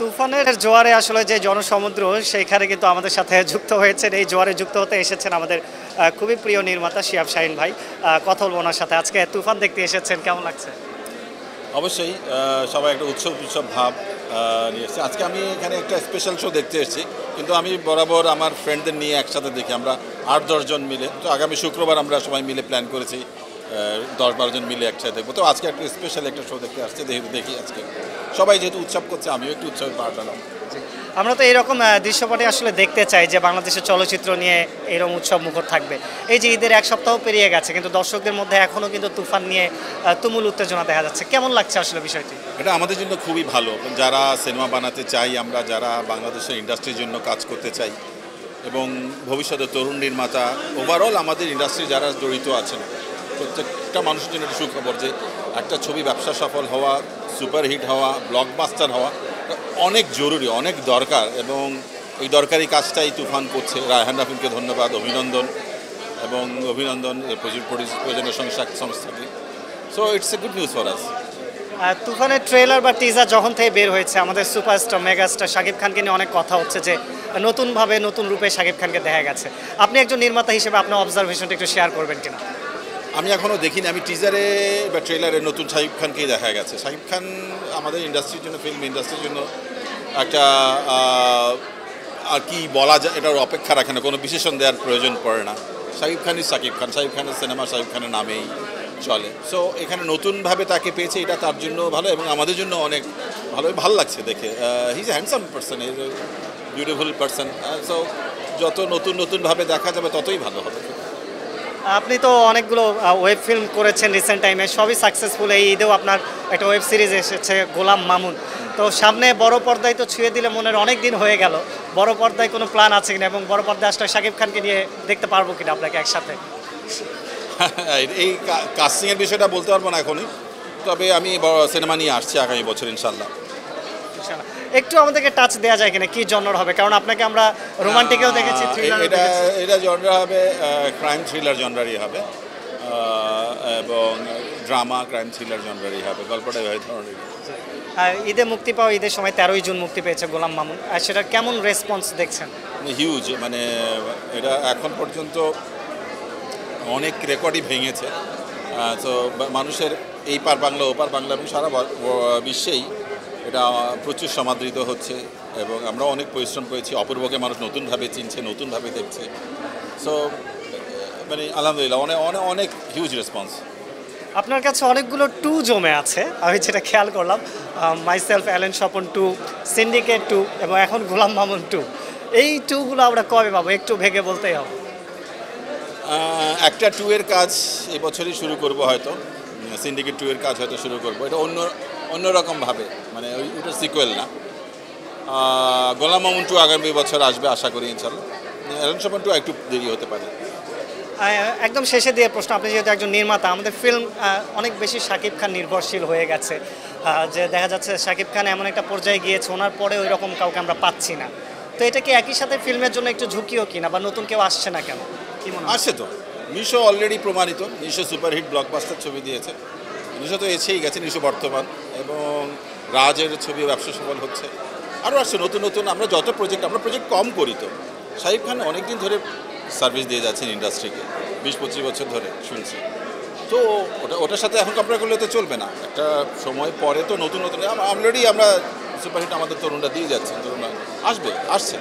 তুফানের জোয়ারে আসলে যে জনসমুদ্র সেইখানে কিন্তু আমাদের সাথে যুক্ত হয়েছেন, এই জোয়ারে যুক্ত হতে এসেছেন আমাদের খুবই প্রিয় নির্মাতা শিহাব শাহীন ভাই। কথা বলবো ওনার সাথে। আজকে তুফান দেখতে এসেছেন, কেমন লাগছে? অবশ্যই সবাই একটা উৎসব উৎসব ভাব নিয়ে এসেছে। আজকে আমি এখানে একটা স্পেশাল শো দেখতে এসেছি, কিন্তু আমি বরাবর আমার ফ্রেন্ডদের নিয়ে একসাথে দেখি। আমরা ৮-১০ জন মিলে, তো আগামী শুক্রবার আমরা সবাই মিলে প্ল্যান করেছি ১০-১২ জন মিলে একসাথে দেখবো। তো আজকে একটা স্পেশাল একটা শো দেখতে আসছে, দেখি আজকে সবাই যেহেতু উৎসব করছে, আমিও একটু উৎসবে পার্ট হলাম। আমরা তো এরকম দৃশ্যপটে আসলে দেখতে চাই যে বাংলাদেশের চলচ্চিত্র নিয়ে এরকম উৎসব মুখর থাকবে। এই যে ঈদের এক সপ্তাহ পেরিয়ে গেছে, কিন্তু দর্শকদের মধ্যে এখনও কিন্তু তুফান নিয়ে তুমুল উত্তেজনা দেখা যাচ্ছে। কেমন লাগছে আসলে বিষয়টি? এটা আমাদের জন্য খুবই ভালো, যারা সিনেমা বানাতে চাই, আমরা যারা বাংলাদেশের ইন্ডাস্ট্রির জন্য কাজ করতে চাই এবং ভবিষ্যতে তরুণ নির্মাতা, ওভারঅল আমাদের ইন্ডাস্ট্রি যারা জড়িত আছেন, প্রত্যেকটা মানুষের জন্য একটা সুখবর যে একটা ছবি ব্যবসা সফল হওয়া, সুপারহিট হওয়া, ব্লকবাস্টার হওয়া অনেক জরুরি, অনেক দরকার, এবং এই দরকারি কাজটাই তুফান করছে। রায়হান রাফিনকে ধন্যবাদ, অভিনন্দন, এবং অভিনন্দন প্রযোজনা সংস্থাকে। So it's a good news for us. তুফানের ট্রেলার বা টিজার যখন থেকে বের হয়েছে, আমাদের সুপারস্টার মেগাস্টার শাকিব খানকে নিয়ে অনেক কথা হচ্ছে যে নতুনভাবে নতুন রূপে শাকিব খানকে দেখা গেছে। আপনি একজন নির্মাতা হিসেবে আপনার অবজারভেশনটা একটু শেয়ার করবেন কিনা? আমি এখনও দেখিনি, আমি টিজারে বা ট্রেলারে নতুন শাকিব খানকেই দেখা গেছে। শাকিব খান আমাদের ইন্ডাস্ট্রির জন্য, ফিল্ম ইন্ডাস্ট্রির জন্য একটা আর কি বলা যায়, এটার অপেক্ষা রাখে না, কোনো বিশেষণ দেওয়ার প্রয়োজন পড়ে না। শাকিব খানই শাকিব খান, শাকিব খানের সিনেমা শাকিব খানের নামেই চলে। সো এখানে নতুনভাবে তাকে পেয়েছে, এটা তার জন্য ভালো এবং আমাদের জন্য অনেক ভালো লাগছে দেখে। He is a handsome person, he is a beautiful person. So যত নতুনভাবে দেখা যাবে ততই ভালো হবে। আপনি তো অনেকগুলো ওয়েব ফিল্ম করেছেন রিসেন্ট টাইমে, সবই সাকসেসফুল। এই ঈদেও আপনার একটা ওয়েব সিরিজ এসেছে গোলাম মামুন। তো সামনে বড় পর্দায় তো ছুঁয়ে দিলে মনের অনেক দিন হয়ে গেল, বড় পর্দায় কোনো প্ল্যান আছে কিনা এবং বড় পর্দায় আসলে শাকিব খানকে নিয়ে দেখতে পারবো কিনা আপনাকে একসাথে? এই কাস্টিংয়ের বিষয়টা বলতে পারবো না এখনই, তবে আমি সিনেমা নিয়ে আসছি আগামী বছর ইনশাল্লাহ। একটু আমাদেরকে টাচ দেওয়া যায় কিনা, কি জনর হবে? কারণ আপনাকে আমরা রোমান্টিকেও দেখেছি, এটা জনরা হবে ক্রাইম থ্রিলার জনরারই হবে, এবং ড্রামা ক্রাইম থ্রিলার জনরারই হবে, গল্পটাই হয় ধরনের। ঈদে মুক্তি পাওয়া, ঈদের সময় 13ই জুন মুক্তি পেয়েছে গোলাম মামুন, আর সেটা কেমন রেসপন্স দেখছেন? হিউজ, মানে এটা এখন পর্যন্ত অনেক রেকর্ডই ভেঙেছে। তো মানুষের এই পার বাংলা ওপার বাংলা এবং সারা বিশ্বেই এটা প্রচুর সমাদৃত হচ্ছে, এবং আমরা অনেক পরিশ্রম করেছি। অপূর্বকে মানুষ নতুনভাবে চিনছে, নতুনভাবে দেখছে। সো মানে আলহামদুলিল্লাহ অনেক হিউজ রেসপন্স। আপনার কাছে অনেকগুলো টু জমে আছে, আমি যেটা খেয়াল করলাম, মাইসেলফ, অ্যালেন স্বপন 2, সিন্ডিকেট 2 এবং এখন গোলাম মামুন 2। এই টুগুলো আমরা কবে পাবো? একটু ভেঙে বলতেই হবে। একটা 2 এর কাজ এবছরই শুরু করব, হয়তো সিন্ডিকেট 2 এর কাজ হয়তো শুরু করব। এটা অন্যরকমভাবে, মানে ওইটার সিকুয়েল না। গোলাম মামুন 2 আগামী বছর আসবে আশা করি ইনশাল্লাহ। অ্যালেন স্বপন 2 একটু দেরি হতে পারে। একদম শেষে দিয়ে প্রশ্ন, আপনি যেহেতু একজন নির্মাতা, আমাদের ফিল্ম অনেক বেশি শাকিব খান নির্ভরশীল হয়ে গেছে, যে দেখা যাচ্ছে শাকিব খান এমন একটা পর্যায়ে গিয়েছে, ওনার পরে ওই রকম কাউকে আমরা পাচ্ছি না। তো এটা কি একই সাথে ফিল্মের জন্য একটু ঝুঁকিও কিনা, বা নতুন কেউ আসছে না কেন, কি মনে হয়? আসছে তো, নিশো অলরেডি প্রমাণিত, নিশো সুপারহিট ব্লকবাস্টার ছবি দিয়েছে, নিশো তো এসেই গেছে, নিশো বর্তমান, এবং রাজের ছবি ব্যবসা সফল হচ্ছে, আরও আসছে নতুন। আমরা যত আমরা প্রজেক্ট কম করি, তো শাকিব খান অনেকদিন ধরে সার্ভিস দিয়ে যাচ্ছেন ইন্ডাস্ট্রিকে, 20-25 বছর ধরে শুনছি। তো ওটার সাথে এখন কম্পেয়ার করলে তো চলবে না। একটা সময় পরে তো নতুন অলরেডি আমরা সুপারহিট আমাদের তরুণরা দিয়ে যাচ্ছেন, তরুণরা আসছে।